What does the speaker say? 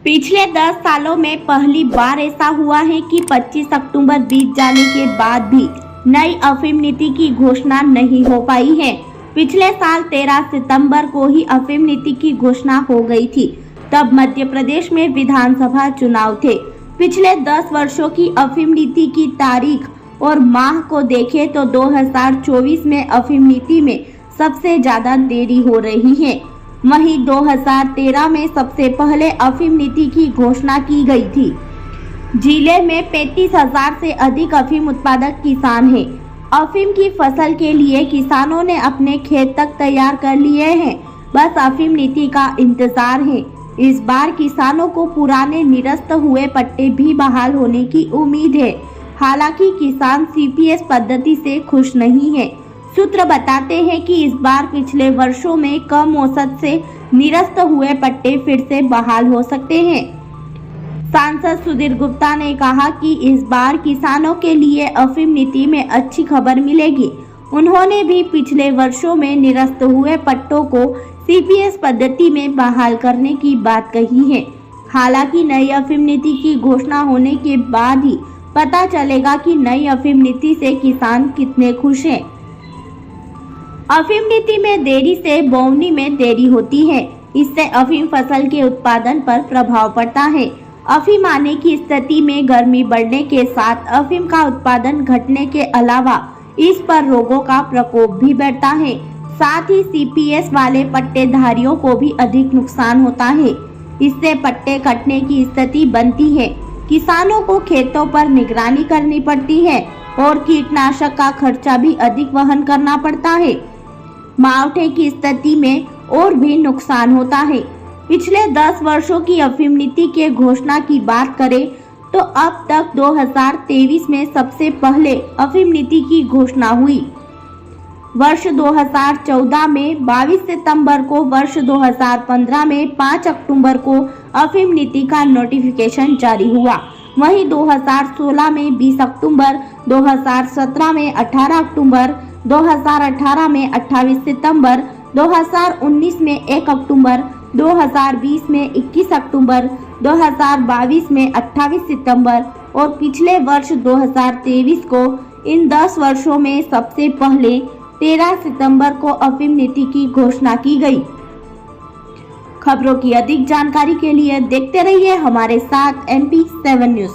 पिछले 10 सालों में पहली बार ऐसा हुआ है कि 25 अक्टूबर बीत जाने के बाद भी नई अफीम नीति की घोषणा नहीं हो पाई है। पिछले साल 13 सितंबर को ही अफीम नीति की घोषणा हो गई थी। तब मध्य प्रदेश में विधानसभा चुनाव थे। पिछले 10 वर्षों की अफीम नीति की तारीख और माह को देखें तो 2024 में अफीम नीति में सबसे ज्यादा देरी हो रही है। वहीं 2013 में सबसे पहले अफीम नीति की घोषणा की गई थी। जिले में 35,000 से अधिक अफीम उत्पादक किसान हैं। अफीम की फसल के लिए किसानों ने अपने खेत तक तैयार कर लिए हैं, बस अफीम नीति का इंतजार है। इस बार किसानों को पुराने निरस्त हुए पट्टे भी बहाल होने की उम्मीद है। हालांकि किसान सीपीएस पद्धति से खुश नहीं है। सूत्र बताते हैं कि इस बार पिछले वर्षों में कम औसत से निरस्त हुए पट्टे फिर से बहाल हो सकते हैं। सांसद सुधीर गुप्ता ने कहा कि इस बार किसानों के लिए अफीम नीति में अच्छी खबर मिलेगी। उन्होंने भी पिछले वर्षों में निरस्त हुए पट्टों को सीपीएस पद्धति में बहाल करने की बात कही है। हालांकि नई अफीम नीति की घोषणा होने के बाद ही पता चलेगा कि नई अफीम नीति से किसान कितने खुश हैं। अफीम नीति में देरी से बोवनी में देरी होती है। इससे अफीम फसल के उत्पादन पर प्रभाव पड़ता है। अफीम आने की स्थिति में गर्मी बढ़ने के साथ अफीम का उत्पादन घटने के अलावा इस पर रोगों का प्रकोप भी बढ़ता है। साथ ही सीपीएस वाले पट्टेधारियों को भी अधिक नुकसान होता है। इससे पट्टे कटने की स्थिति बनती है। किसानों को खेतों पर निगरानी करनी पड़ती है और कीटनाशक का खर्चा भी अधिक वहन करना पड़ता है। मावठे की स्थिति में और भी नुकसान होता है। पिछले 10 वर्षों की अफीम नीति के घोषणा की बात करें तो अब तक 2023 में सबसे पहले अफीम नीति की घोषणा हुई। वर्ष 2014 में 22 सितंबर को, वर्ष 2015 में 5 अक्टूबर को अफीम नीति का नोटिफिकेशन जारी हुआ। वहीं 2016 में 20 अक्टूबर, 2017 में 18 अक्टूबर, 2018 में 28 सितंबर, 2019 में 1 अक्टूबर, 2020 में 21 अक्टूबर, 2022 में 28 सितंबर और पिछले वर्ष 2023 को, इन 10 वर्षों में सबसे पहले 13 सितंबर को अफीम नीति की घोषणा की गई। खबरों की अधिक जानकारी के लिए देखते रहिए हमारे साथ MP7 न्यूज।